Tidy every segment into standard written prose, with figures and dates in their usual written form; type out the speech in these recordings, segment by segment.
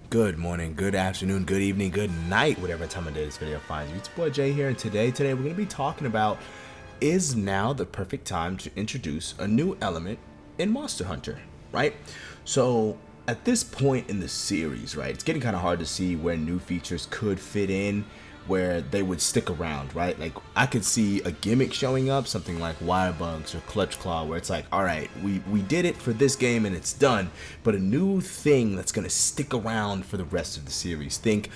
Good morning, good afternoon, good evening, good night, whatever time of day this video finds you. It's your boy Jay here, and today we're going to be talking about is now the perfect time to introduce a new element in Monster Hunter, right? So at this point in the series, right, it's getting kind of hard to see where new features could fit in, where they would stick around, right? Like I could see a gimmick showing up, something like wire bugs or clutch claw, where it's like, all right, we did it for this game and it's done, but a new thing that's gonna stick around for the rest of the series. Think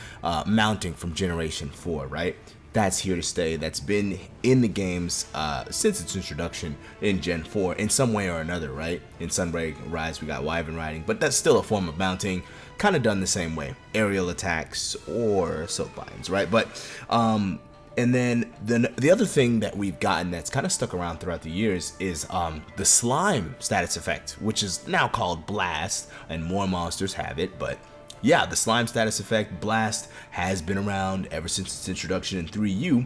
mounting from Generation 4, right? That's here to stay. That's been in the games since its introduction in Gen 4 in some way or another, right? In Sunbreak Rise, we got Wyvern riding, but that's still a form of mounting, kind of done the same way. Aerial attacks or silk binds, right? But, and then the other thing that we've gotten that's kind of stuck around throughout the years is the slime status effect, which is now called Blast, and more monsters have it, but yeah, the slime status effect, Blast, has been around ever since its introduction in 3U.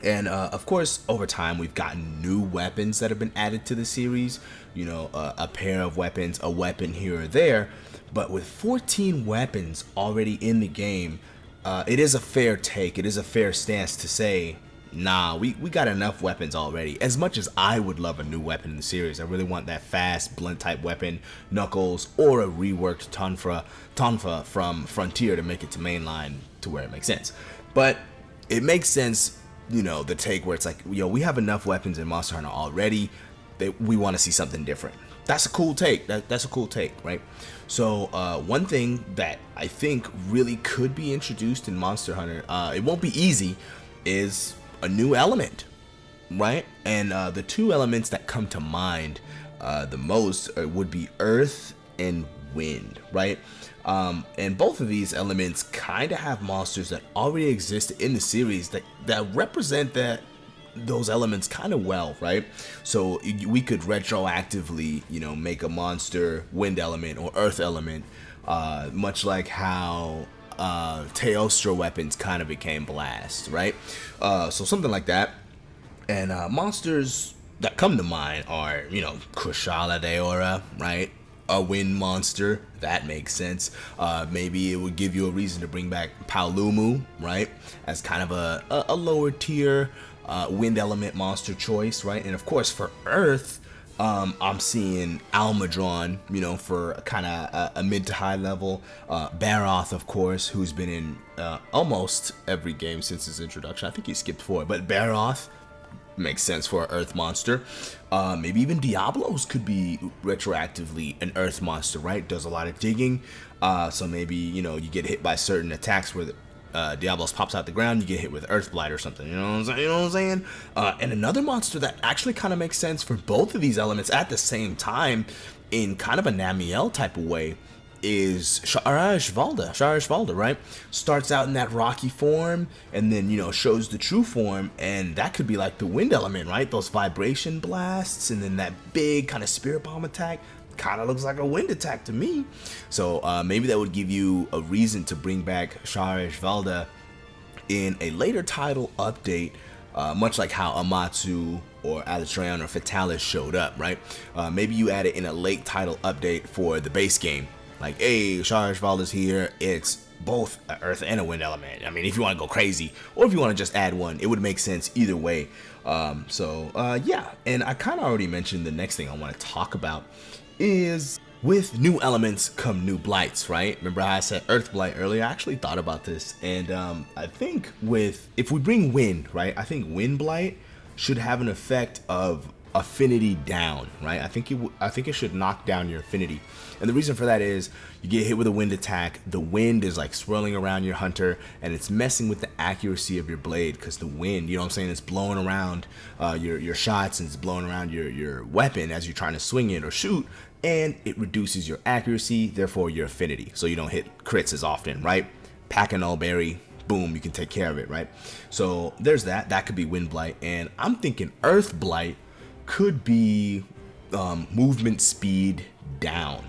And of course, over time, we've gotten new weapons that have been added to the series. You know, a pair of weapons, a weapon here or there. But with 14 weapons already in the game, it is a fair take. It is a fair stance to say, nah, we got enough weapons already. As much as I would love a new weapon in the series, I really want that fast blunt type weapon, Knuckles, or a reworked Tonfa from Frontier to make it to mainline to where it makes sense. But it makes sense, you know, the take where it's like, yo, we have enough weapons in Monster Hunter already that we want to see something different. That's a cool take. That's a cool take, right? So one thing that I think really could be introduced in Monster Hunter, it won't be easy, is a new element, right? And the two elements that come to mind the most would be earth and wind, right? And both of these elements kind of have monsters that already exist in the series that represent those elements kind of well, right? So we could retroactively, you know, make a monster wind element or earth element, much like how Teostra weapons kind of became Blast, right? So something like that. And monsters that come to mind are, you know, Kushala Daora, right? A wind monster, that makes sense. Maybe it would give you a reason to bring back Paolumu, right? As kind of a lower tier wind element monster choice, right? And of course for Earth, I'm seeing Almadron, you know, for kind of a mid to high level. Baroth, of course, who's been in almost every game since his introduction. I think he skipped 4, but Baroth makes sense for an Earth monster. Maybe even Diablos could be retroactively an Earth monster, right? Does a lot of digging. So maybe, you know, you get hit by certain attacks where Diablos pops out the ground, you get hit with Earth Blight or something, you know what I'm saying? And another monster that actually kind of makes sense for both of these elements at the same time in kind of a Namiel type of way is Sharash Valda, right? Starts out in that rocky form and then, you know, shows the true form, and that could be like the wind element, right? Those vibration blasts and then that big kind of spirit bomb attack. Kind of looks like a wind attack to me. So maybe that would give you a reason to bring back Sharash Valda in a later title update, much like how Amatsu or Alatreon or Fatalis showed up, right? Maybe you add it in a late title update for the base game. Like, hey, Sharash Valda's here. It's both an earth and a wind element. I mean, if you want to go crazy, or if you want to just add one, it would make sense either way. Yeah, and I kind of already mentioned the next thing I want to talk about is with new elements come new blights, right? Remember how I said Earth Blight earlier? I actually thought about this, and I think if we bring wind, right? I think Wind Blight should have an effect of affinity down, right? I think it should knock down your affinity. And the reason for that is you get hit with a wind attack, the wind is like swirling around your hunter and it's messing with the accuracy of your blade, because the wind, you know what I'm saying, it's blowing around your shots and it's blowing around your weapon as you're trying to swing it or shoot, and it reduces your accuracy, therefore your affinity, so you don't hit crits as often, right? Pack a null berry, boom, you can take care of it, right? So there's that could be Wind Blight. And I'm thinking Earth Blight could be movement speed down,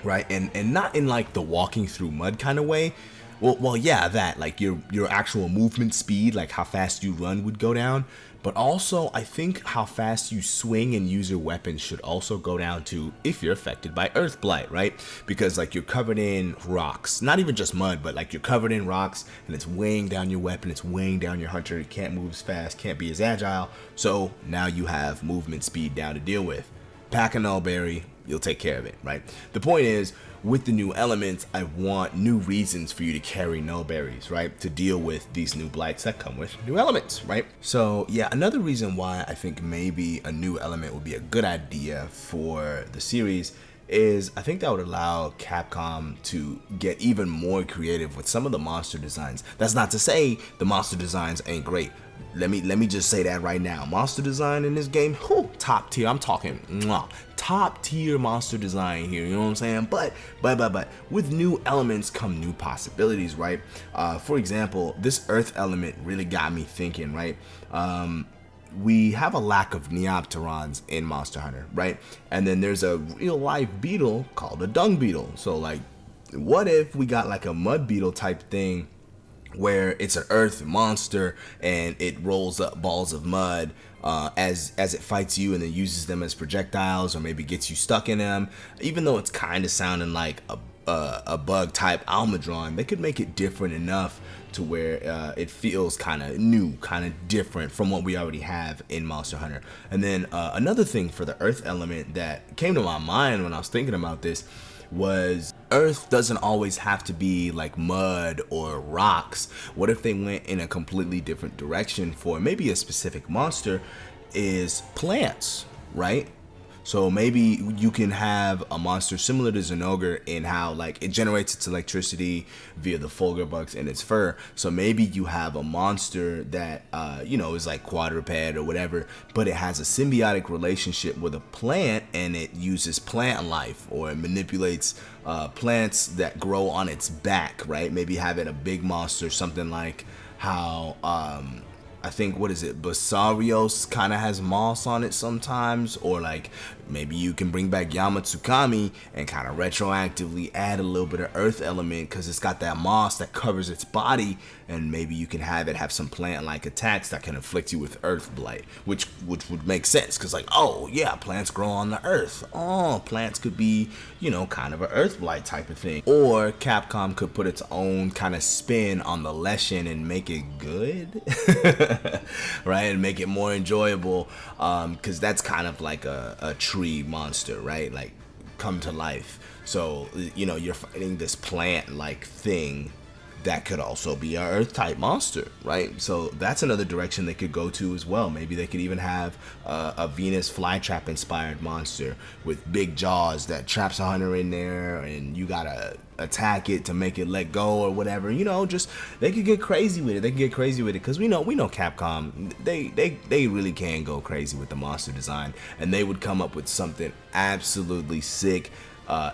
right? And not in like the walking through mud kind of way, Well, yeah, that like your actual movement speed, like how fast you run, would go down. But also, I think how fast you swing and use your weapons should also go down too if you're affected by Earth Blight, right? Because like you're covered in rocks, not even just mud, but like you're covered in rocks, and it's weighing down your weapon, it's weighing down your hunter. It can't move as fast, can't be as agile. So now you have movement speed down to deal with. Pack a nullberry, you'll take care of it, right? The point is, with the new elements, I want new reasons for you to carry nullberries, right? To deal with these new blights that come with new elements, right? So yeah, another reason why I think maybe a new element would be a good idea for the series is I think that would allow Capcom to get even more creative with some of the monster designs. That's not to say the monster designs ain't great. Let me just say that right now. Monster design in this game, whew, top tier. I'm talking top tier monster design here. You know what I'm saying? But with new elements come new possibilities, right? For example, this Earth element really got me thinking, right? We have a lack of Neopterons in Monster Hunter, right? And then there's a real life beetle called a dung beetle. So like, what if we got like a mud beetle type thing where it's an earth monster and it rolls up balls of mud as it fights you, and then uses them as projectiles, or maybe gets you stuck in them. Even though it's kind of sounding like a bug type Almudron, they could make it different enough to where it feels kind of new, kind of different from what we already have in Monster Hunter. And then another thing for the earth element that came to my mind when I was thinking about this was Earth doesn't always have to be like mud or rocks. What if they went in a completely different direction for maybe a specific monster is plants, right? So maybe you can have a monster similar to Zinogre in how like it generates its electricity via the Fulgur bugs in its fur. So maybe you have a monster that is like quadruped or whatever, but it has a symbiotic relationship with a plant, and it uses plant life, or it manipulates plants that grow on its back, right? Maybe having a big monster, something like how I think, what is it, Basarios kind of has moss on it sometimes, or like maybe you can bring back Yamatsukami and kind of retroactively add a little bit of earth element because it's got that moss that covers its body, and maybe you can have it have some plant-like attacks that can inflict you with earth blight, which would make sense because like, oh yeah, plants grow on the earth. Oh, plants could be, kind of an earth blight type of thing. Or Capcom could put its own kind of spin on the lesson and make it good. Right, and make it more enjoyable, because that's kind of like a tree monster, right? Like come to life. So you're fighting this plant like thing that could also be an earth type monster, right? So that's another direction they could go to as well. Maybe they could even have a Venus flytrap inspired monster with big jaws that traps a hunter in there, and you gotta attack it to make it let go or whatever. Just they could get crazy with it. They can get crazy with it because we know Capcom. They really can go crazy with the monster design, and they would come up with something absolutely sick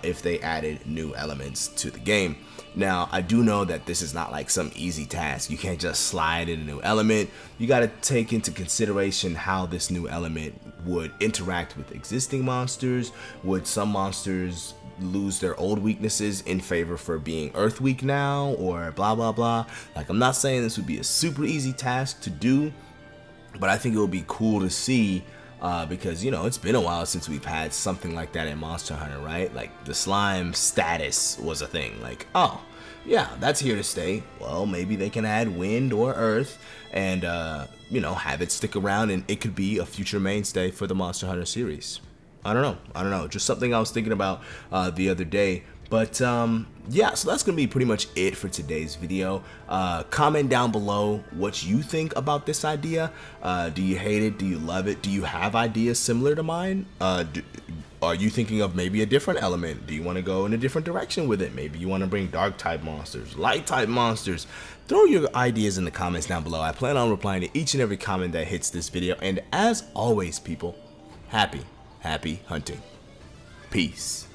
if they added new elements to the game. Now, I do know that this is not like some easy task. You can't just slide in a new element. You got to take into consideration how this new element would interact with existing monsters. Would some monsters lose their old weaknesses in favor for being earth weak now, or blah blah blah? Like, I'm not saying this would be a super easy task to do, but I think it would be cool to see, because it's been a while since we've had something like that in Monster Hunter, right? Like the slime status was a thing. Like, oh yeah, that's here to stay. Well, maybe they can add wind or earth and have it stick around, and it could be a future mainstay for the Monster Hunter series. I don't know, just something I was thinking about the other day. But yeah, so that's gonna be pretty much it for today's video. Comment down below what you think about this idea. Do you hate it? Do you love it? Do you have ideas similar to mine? Are you thinking of maybe a different element? Do you want to go in a different direction with it? Maybe you want to bring dark type monsters, light type monsters. Throw your ideas in the comments down below. I plan on replying to each and every comment that hits this video. And as always, people, happy hunting. Peace.